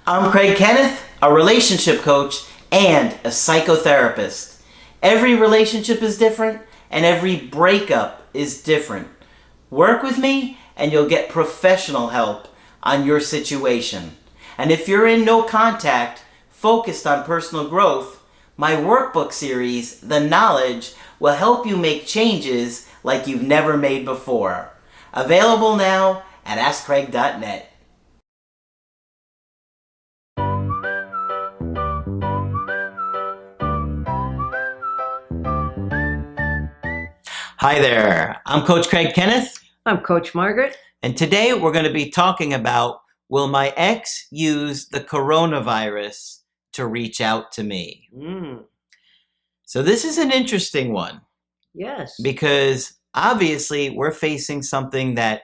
I'm Craig Kenneth, a relationship coach and a psychotherapist. Every relationship is different and every breakup is different. Work with me and you'll get professional help on your situation. And if you're in no contact, focused on personal growth, my workbook series, The Knowledge, will help you make changes like you've never made before. Available now at AskCraig.net. Hi there, I'm Coach Craig Kenneth. I'm Coach Margaret. And today we're going to be talking about, will my ex use the coronavirus to reach out to me? So this is an interesting one. Yes. Because obviously we're facing something that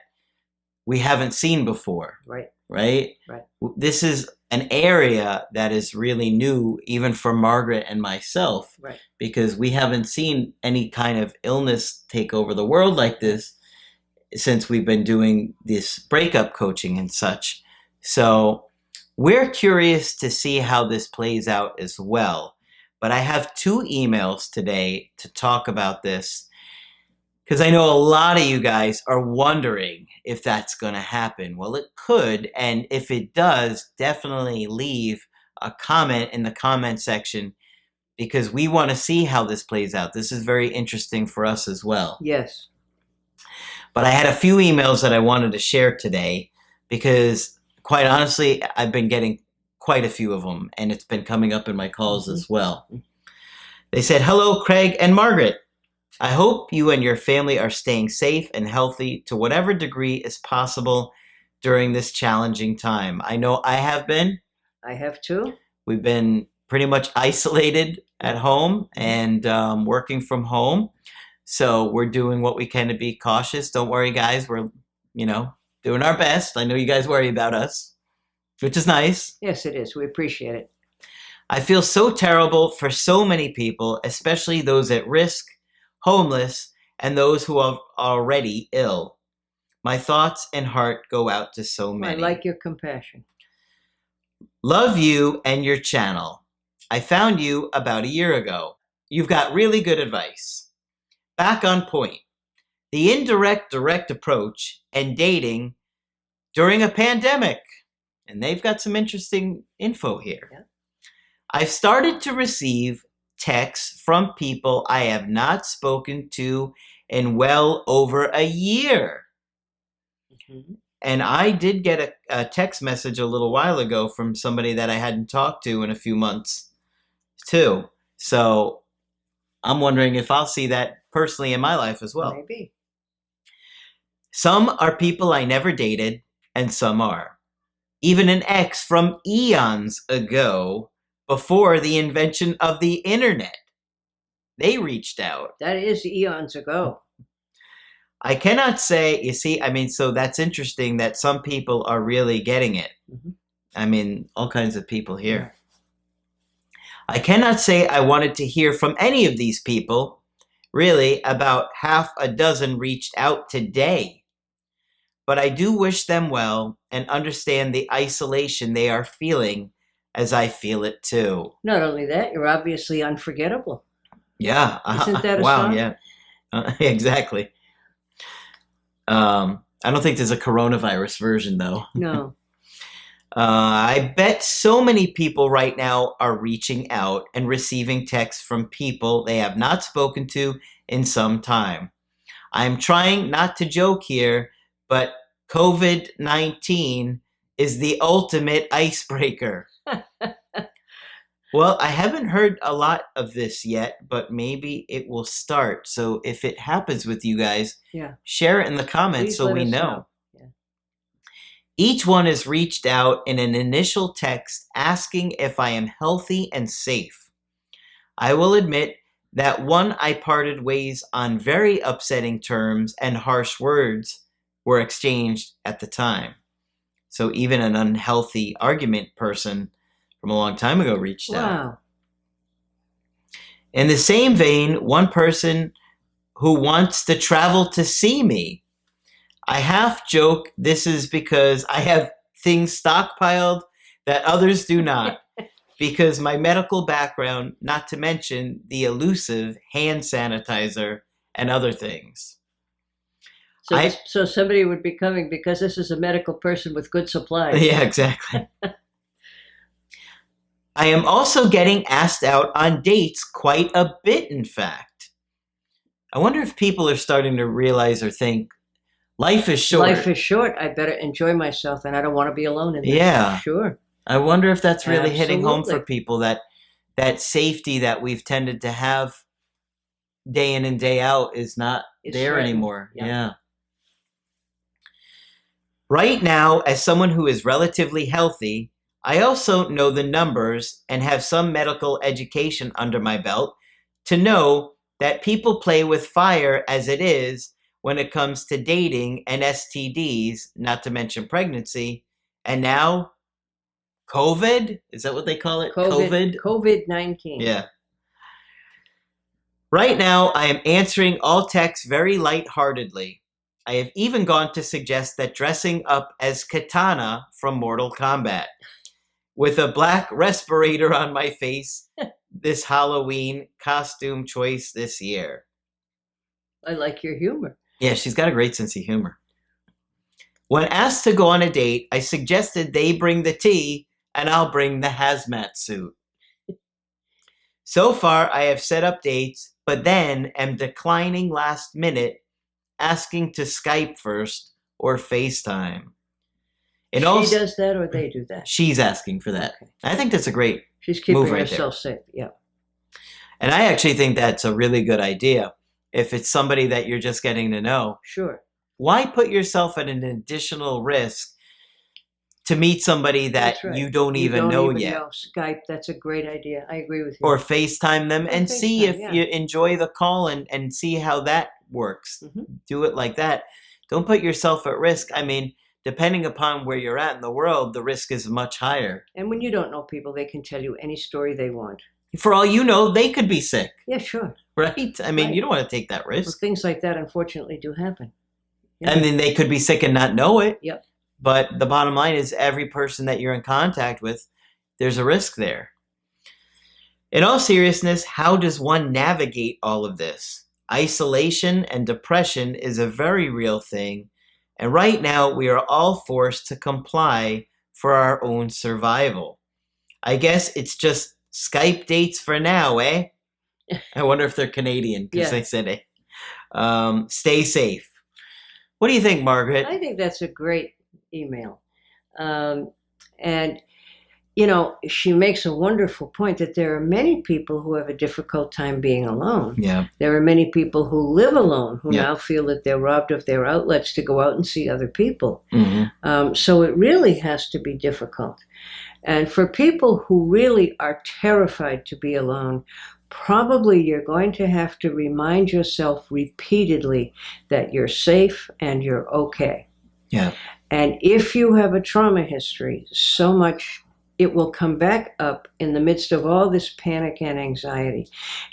we haven't seen before. Right. Right? Right. This is an area that is really new, even for Margaret and myself. Right. Because we haven't seen any kind of illness take over the world like this since we've been doing this breakup coaching and such. So we're curious to see how this plays out as well. But I have 2 emails today to talk about this because I know a lot of you guys are wondering if that's going to happen. Well, it could, and if it does, definitely leave a comment in the comment section because we want to see how this plays out. This is very interesting for us as well. Yes. But I had a few emails that I wanted to share today because, quite honestly, I've been getting quite a few of them, and it's been coming up in my calls as well. They said, "Hello, Craig and Margaret. I hope you and your family are staying safe and healthy to whatever degree is possible during this challenging time. I know I have been. I have too. We've been pretty much isolated at home and working from home. So we're doing what we can to be cautious. Don't worry, guys. We're, doing our best. I know you guys worry about us, which is nice. Yes, it is. We appreciate it. I feel so terrible for so many people, especially those at risk, homeless, and those who are already ill. My thoughts and heart go out to so many. I like your compassion. Love you and your channel. I found you about a year ago. You've got really good advice. Back on point. The indirect direct approach and dating during a pandemic. And they've got some interesting info here. Yeah. I've started to receive texts from people I have not spoken to in well over a year. Mm-hmm. And I did get a text message a little while ago from somebody that I hadn't talked to in a few months too. So I'm wondering if I'll see that personally in my life as well. Maybe. Some are people I never dated, and some are. Even an ex from eons ago, before the invention of the internet. They reached out. That is eons ago. I cannot say, so that's interesting that some people are really getting it. Mm-hmm. All kinds of people here. I cannot say I wanted to hear from any of these people. Really, about half a dozen reached out today. But I do wish them well and understand the isolation they are feeling as I feel it too. Not only that, you're obviously unforgettable. Yeah. Isn't that a wow, song? Yeah. Exactly. I don't think there's a coronavirus version though. No. I bet so many people right now are reaching out and receiving texts from people they have not spoken to in some time. I'm trying not to joke here, but COVID-19 is the ultimate icebreaker. Well, I haven't heard a lot of this yet, but maybe it will start. So if it happens with you guys, share it in the comments. Please so we know. Yeah. Each one has reached out in an initial text asking if I am healthy and safe. I will admit that one I parted ways on very upsetting terms and harsh words were exchanged at the time. So even an unhealthy argument person from a long time ago reached out. In the same vein, one person who wants to travel to see me. I half joke this is because I have things stockpiled that others do not, because my medical background, not to mention the elusive hand sanitizer and other things. So somebody would be coming because this is a medical person with good supplies. Yeah, exactly. I am also getting asked out on dates quite a bit, in fact. I wonder if people are starting to realize or think, life is short. Life is short. I better enjoy myself, and I don't want to be alone in this. Yeah. Sure. I wonder if that's really hitting home Absolutely. for people, that safety that we've tended to have day in and day out is not It's there threatened. anymore. Yeah. Yeah. Right now, as someone who is relatively healthy, I also know the numbers and have some medical education under my belt to know that people play with fire as it is when it comes to dating and STDs, not to mention pregnancy. And now, COVID? Is that what they call it? COVID-19. Yeah. Right now, I am answering all texts very lightheartedly. I have even gone to suggest that dressing up as Katana from Mortal Kombat with a black respirator on my face this Halloween costume choice this year. I like your humor. Yeah, she's got a great sense of humor. When asked to go on a date, I suggested they bring the tea and I'll bring the hazmat suit. So far, I have set up dates, but then am declining last minute, asking to Skype first or FaceTime. She does that or they do that? She's asking for that. Okay. I think that's a great She's keeping move right herself safe. Yeah. And I actually think that's a really good idea. If it's somebody that you're just getting to know, Sure. why put yourself at an additional risk to meet somebody that That's right. you don't even know yet? Skype, that's a great idea. I agree with you. Or FaceTime them and see if you enjoy the call and see how that works. Mm-hmm. Do it like that. Don't put yourself at risk. I mean, depending upon where you're at in the world, the risk is much higher. And when you don't know people, they can tell you any story they want. For all you know, they could be sick. Yeah, sure. Right? I mean, you don't want to take that risk. Well, things like that, unfortunately, do happen. Yeah. And then they could be sick and not know it. Yep. But the bottom line is every person that you're in contact with, there's a risk there. In all seriousness, how does one navigate all of this? Isolation and depression is a very real thing. And right now, we are all forced to comply for our own survival. I guess it's just Skype dates for now, eh? I wonder if they're Canadian because they said it. Stay safe. What do you think, Margaret? I think that's a great email. And, you know, she makes a wonderful point that there are many people who have a difficult time being alone. Yeah. There are many people who live alone who now feel that they're robbed of their outlets to go out and see other people. Mm-hmm. So it really has to be difficult. And for people who really are terrified to be alone, probably you're going to have to remind yourself repeatedly that you're safe and you're okay. Yeah. And if you have a trauma history, so much it will come back up in the midst of all this panic and anxiety.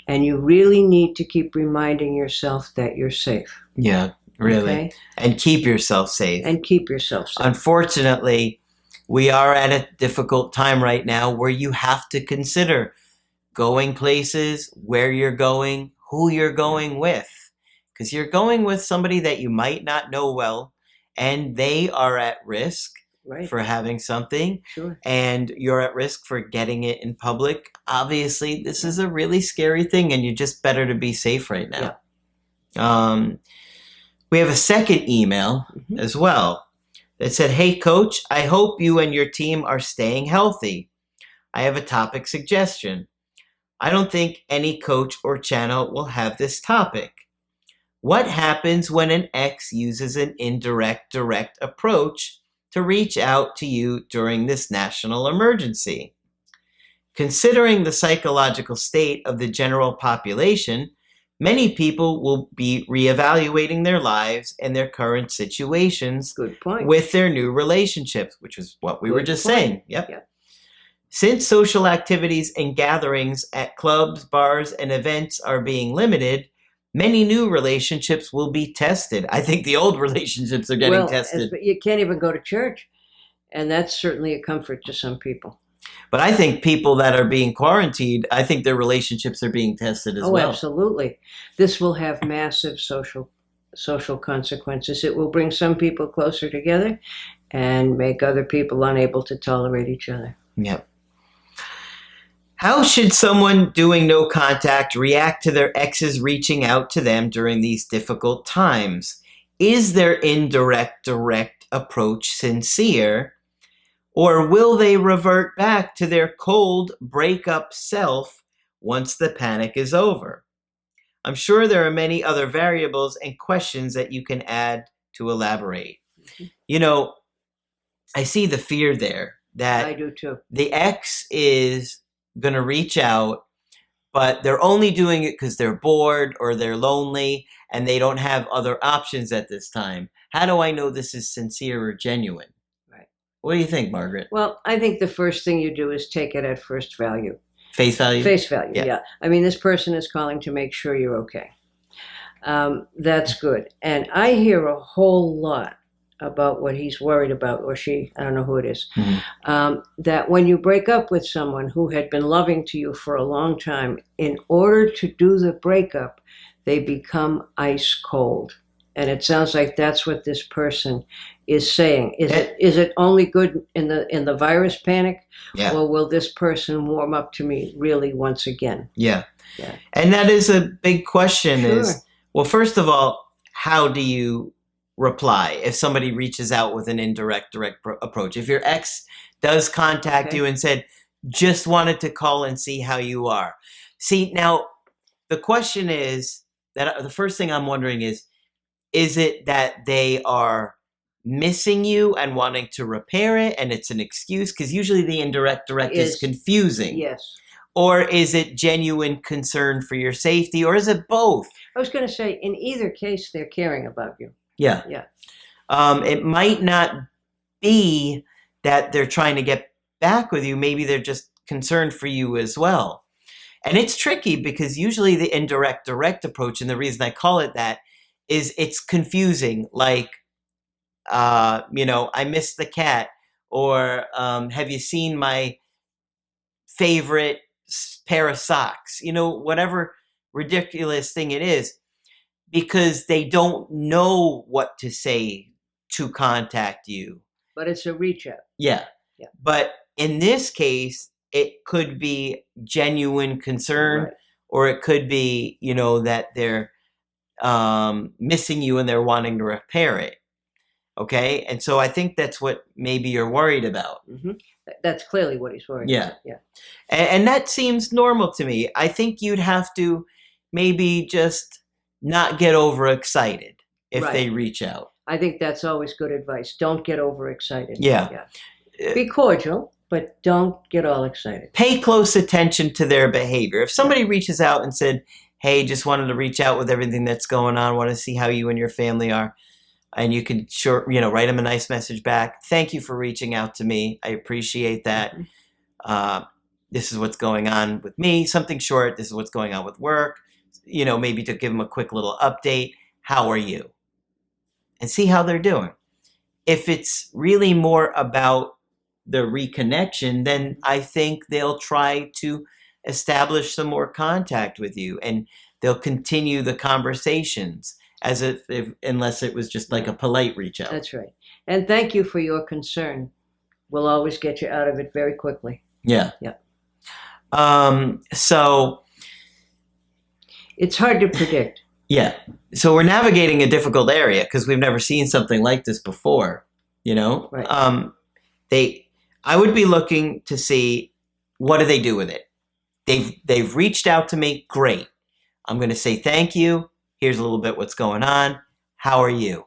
And you really need to keep reminding yourself that you're safe. Yeah, really. Okay? And keep yourself safe. And keep yourself safe. Unfortunately, we are at a difficult time right now where you have to consider going places, where you're going, who you're going with. Because you're going with somebody that you might not know well, and they are at risk for having something. Sure. And you're at risk for getting it in public. Obviously, this is a really scary thing, and you're just better to be safe right now. Yeah. We have a second email as well that said, "Hey, Coach, I hope you and your team are staying healthy. I have a topic suggestion. I don't think any coach or channel will have this topic. What happens when an ex uses an indirect direct approach to reach out to you during this national emergency? Considering the psychological state of the general population, many people will be reevaluating their lives and their current situations with their new relationships," which is what we were just saying. Yep. "Since social activities and gatherings at clubs, bars, and events are being limited, many new relationships will be tested." I think the old relationships are getting tested. You can't even go to church. And that's certainly a comfort to some people. But I think people that are being quarantined, I think their relationships are being tested as well. Oh, absolutely. This will have massive social consequences. It will bring some people closer together and make other people unable to tolerate each other. Yep. How should someone doing no contact react to their exes reaching out to them during these difficult times? Is their indirect direct approach sincere? Or will they revert back to their cold breakup self once the panic is over? I'm sure there are many other variables and questions that you can add to elaborate. You know, I see the fear there that I do too. the ex is going to reach out, but they're only doing it because they're bored or they're lonely and they don't have other options at this time. How do I know this is sincere or genuine? Right. What do you think, Margaret? Well, I think the first thing you do is take it at first value. Face value? Face value, Yeah. yeah. I mean, this person is calling to make sure you're okay. That's good. And I hear a whole lot about what he's worried about, or she, I don't know who it is, that when you break up with someone who had been loving to you for a long time, in order to do the breakup, they become ice cold. And it sounds like that's what this person is saying. Is it only good in the virus panic, Yeah. or will this person warm up to me really once again? Yeah. Yeah. And that is a big question. Sure. Well, first of all, how do you reply if somebody reaches out with an indirect direct approach? If your ex does contact you and said, just wanted to call and see how you are. See, now the question is that the first thing I'm wondering is it that they are missing you and wanting to repair it and it's an excuse? Because usually the indirect direct is confusing. Yes. Or is it genuine concern for your safety? Or is it both? I was going to say, in either case, they're caring about you. Yeah. Yeah. It might not be that they're trying to get back with you. Maybe they're just concerned for you as well. And it's tricky because usually the indirect direct approach, and the reason I call it that, is it's confusing. Like, I miss the cat, or have you seen my favorite pair of socks? Whatever ridiculous thing it is, because they don't know what to say to contact you. But it's a reach out. Yeah. Yeah. But in this case, it could be genuine concern, Right. or it could be, that they're missing you and they're wanting to repair it. Okay? And so I think that's what maybe you're worried about. Mm-hmm. That's clearly what he's worried about. Yeah. And that seems normal to me. I think you'd have to maybe just not get overexcited if they reach out. I think that's always good advice. Don't get overexcited. Yeah. Be cordial, but don't get all excited. Pay close attention to their behavior. If somebody reaches out and said, hey, just wanted to reach out with everything that's going on, want to see how you and your family are, and you can write them a nice message back. Thank you for reaching out to me. I appreciate that. This is what's going on with me. Something short. This is what's going on with work. Maybe to give them a quick little update. How are you? And see how they're doing. If it's really more about the reconnection, then I think they'll try to establish some more contact with you, and they'll continue the conversations unless it was just like a polite reach out. That's right. And thank you for your concern. We'll always get you out of it very quickly. Yeah. Yeah. So it's hard to predict. Yeah. So we're navigating a difficult area because we've never seen something like this before, Right. I would be looking to see, what do they do with it? They've reached out to me. Great. I'm going to say thank you. Here's a little bit what's going on. How are you?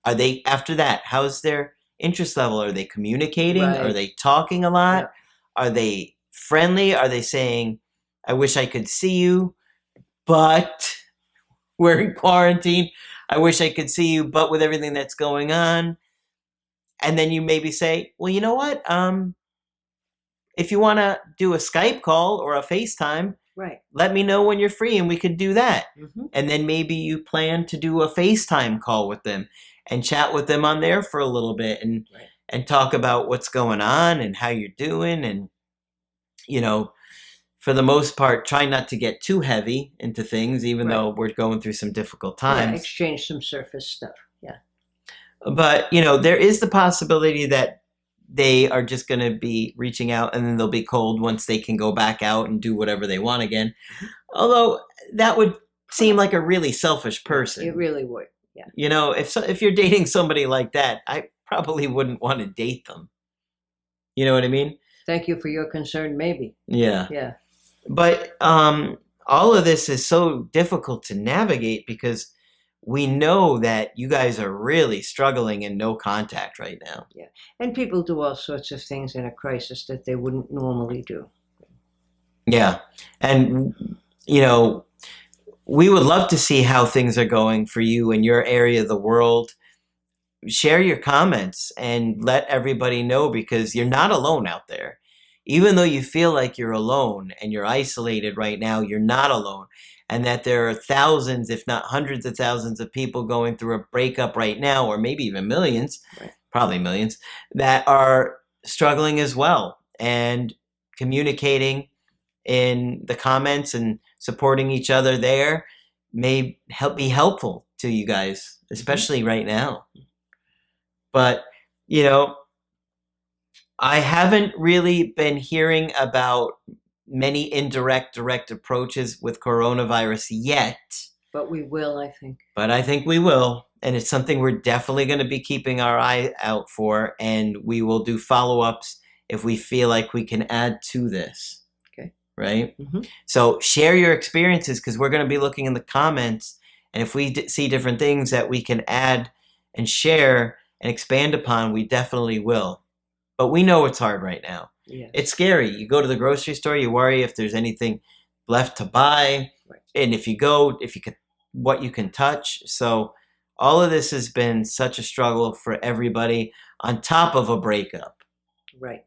Are they, after that, how's their interest level? Are they communicating? Right. Are they talking a lot? Yeah. Are they friendly? Are they saying, I wish I could see you, but we're in quarantine. I wish I could see you, but with everything that's going on. And then you maybe say, well, you know what? If you want to do a Skype call or a FaceTime, right, let me know when you're free and we could do that. Mm-hmm. And then maybe you plan to do a FaceTime call with them and chat with them on there for a little bit. And and talk about what's going on and how you're doing. And, for the most part, try not to get too heavy into things, even Right. though we're going through some difficult Yeah, times. exchange some surface stuff. Yeah. But, there is the possibility that they are just going to be reaching out and then they'll be cold once they can go back out and do whatever they want again. Although that would seem like a really selfish person. It really would. Yeah. If you're dating somebody like that, I probably wouldn't want to date them. You know what I mean? Thank you for your concern, maybe. Yeah. Yeah. But all of this is so difficult to navigate because we know that you guys are really struggling in no contact right now. Yeah. And people do all sorts of things in a crisis that they wouldn't normally do. Yeah. And, we would love to see how things are going for you in your area of the world. Share your comments and let everybody know, because you're not alone out there. Even though you feel like you're alone and you're isolated right now, you're not alone. And that there are thousands, if not hundreds of thousands of people going through a breakup right now, or maybe even millions, Right. Probably millions, that are struggling as well. And communicating in the comments and supporting each other there may be helpful to you guys, especially right now. But, I haven't really been hearing about many indirect direct approaches with coronavirus yet. But we will, I think. But I think we will. And it's something we're definitely going to be keeping our eye out for. And we will do follow-ups if we feel like we can add to this. Okay. Right? Mm-hmm. So share your experiences, because we're going to be looking in the comments. And if we see different things that we can add and share and expand upon, we definitely will. But we know it's hard right now. Yes. It's scary. You go to the grocery store, you worry if there's anything left to buy. Right. And what you can touch. So all of this has been such a struggle for everybody on top of a breakup. Right.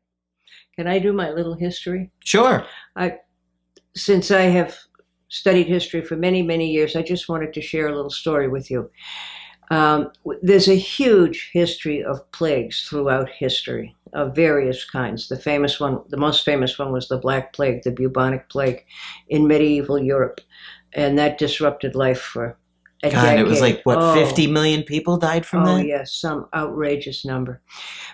Can I do my little history? Sure. Since I have studied history for many, many years, I just wanted to share a little story with you. There's a huge history of plagues throughout history of various kinds. The most famous one was the Black Plague, the bubonic plague in medieval Europe. And that disrupted life for a decade. It was like, 50 million people died from that? Oh, yes, some outrageous number.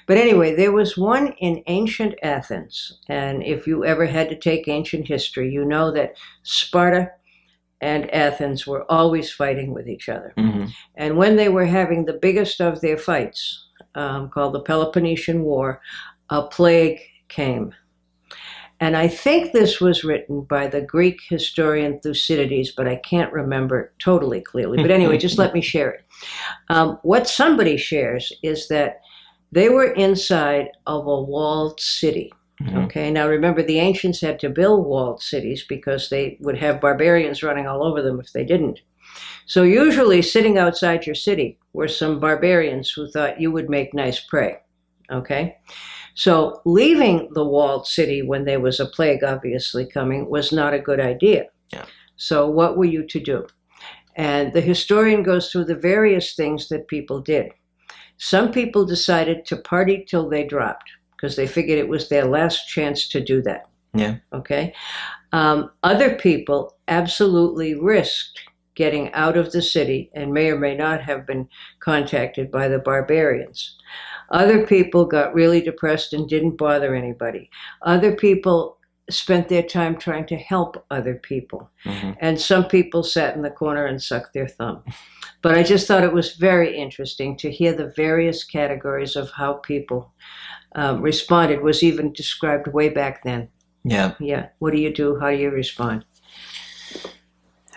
But anyway, there was one in ancient Athens. And if you ever had to take ancient history, you know that Sparta and Athens were always fighting with each other. Mm-hmm. And when they were having the biggest of their fights, called the Peloponnesian War, a plague came. And I think this was written by the Greek historian Thucydides, but I can't remember totally clearly. But anyway, just let me share it. What somebody shares is that they were inside of a walled city. Mm-hmm. Okay, now remember, the ancients had to build walled cities because they would have barbarians running all over them if they didn't. So usually sitting outside your city were some barbarians who thought you would make nice prey. Okay, so leaving the walled city when there was a plague obviously coming was not a good idea. Yeah. So what were you to do? And the historian goes through the various things that people did. Some people decided to party till they dropped, because they figured it was their last chance to do that. Yeah. Okay. Other people absolutely risked getting out of the city and may or may not have been contacted by the barbarians. Other people got really depressed and didn't bother anybody. Other people spent their time trying to help other people. Mm-hmm. And some people sat in the corner and sucked their thumb. But I just thought it was very interesting to hear the various categories of how people responded. Was even described way back then. Yeah. Yeah. What do you do? How do you respond?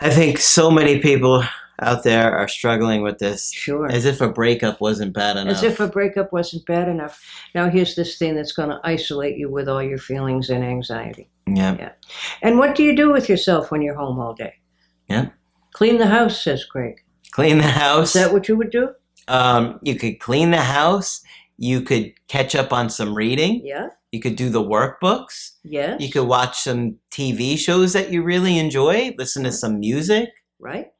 I think so many people out there are struggling with this. Sure. As if a breakup wasn't bad enough. As if a breakup wasn't bad enough. Now here's this thing that's going to isolate you with all your feelings and anxiety. Yeah. Yeah. And what do you do with yourself when you're home all day? Yeah. Clean the house, says Craig. Clean the house. Is that what you would do? You could clean the house. You could catch up on some reading. Yeah. You could do the workbooks. Yes. You could watch some TV shows that you really enjoy. Listen to some music. Right.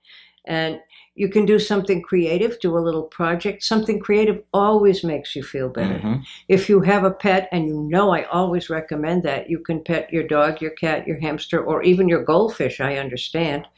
And You can do something creative, do a little project. Something creative always makes you feel better. Mm-hmm. If you have a pet, and you know I always recommend that, you can pet your dog, your cat, your hamster, or even your goldfish, I understand.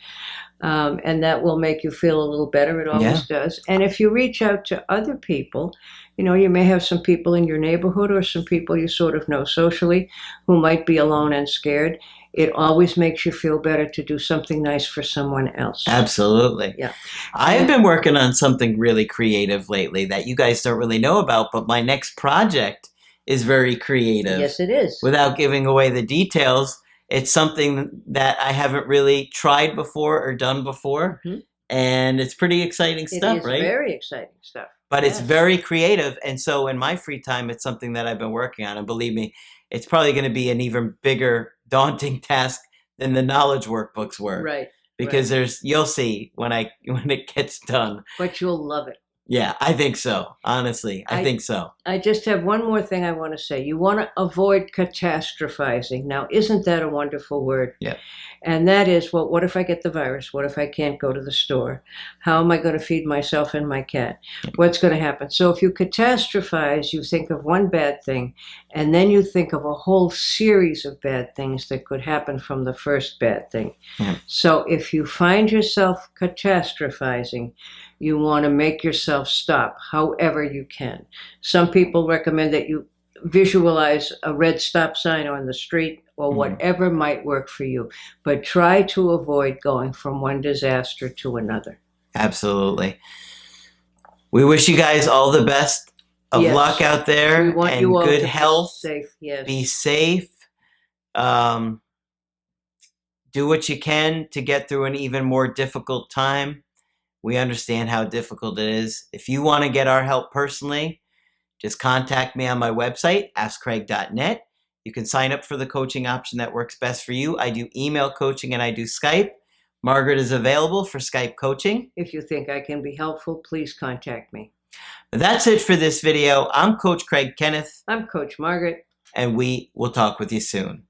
And that will make you feel a little better. It always does. And if you reach out to other people, you may have some people in your neighborhood or some people you sort of know socially who might be alone and scared. It always makes you feel better to do something nice for someone else. Absolutely. Yeah. I've been working on something really creative lately that you guys don't really know about, but my next project is very creative. Yes, it is. Without giving away the details, it's something that I haven't really tried before or done before. Mm-hmm. And it's pretty exciting stuff, right? It is very exciting stuff. But it's very creative. And so in my free time, it's something that I've been working on. And believe me, it's probably going to be an even bigger, daunting task than the knowledge workbooks were. Right. Because you'll see when it gets done. But you'll love it. Yeah, I think so. Honestly, I think so. I just have one more thing I want to say. You want to avoid catastrophizing. Now, isn't that a wonderful word? Yeah. And that is, well, what if I get the virus? What if I can't go to the store? How am I going to feed myself and my cat? What's going to happen? So if you catastrophize, you think of one bad thing, and then you think of a whole series of bad things that could happen from the first bad thing. Yeah. So if you find yourself catastrophizing, you want to make yourself stop however you can. Some people recommend that you visualize a red stop sign on the street or whatever might work for you, but try to avoid going from one disaster to another. Absolutely. We wish you guys all the best of luck out there. We want and you all good to health. Be safe. Yes. Be safe. Do what you can to get through an even more difficult time. We understand how difficult it is. If you want to get our help personally, just contact me on my website, askcraig.net. You can sign up for the coaching option that works best for you. I do email coaching and I do Skype. Margaret is available for Skype coaching. If you think I can be helpful, please contact me. That's it for this video. I'm Coach Craig Kenneth. I'm Coach Margaret. And we will talk with you soon.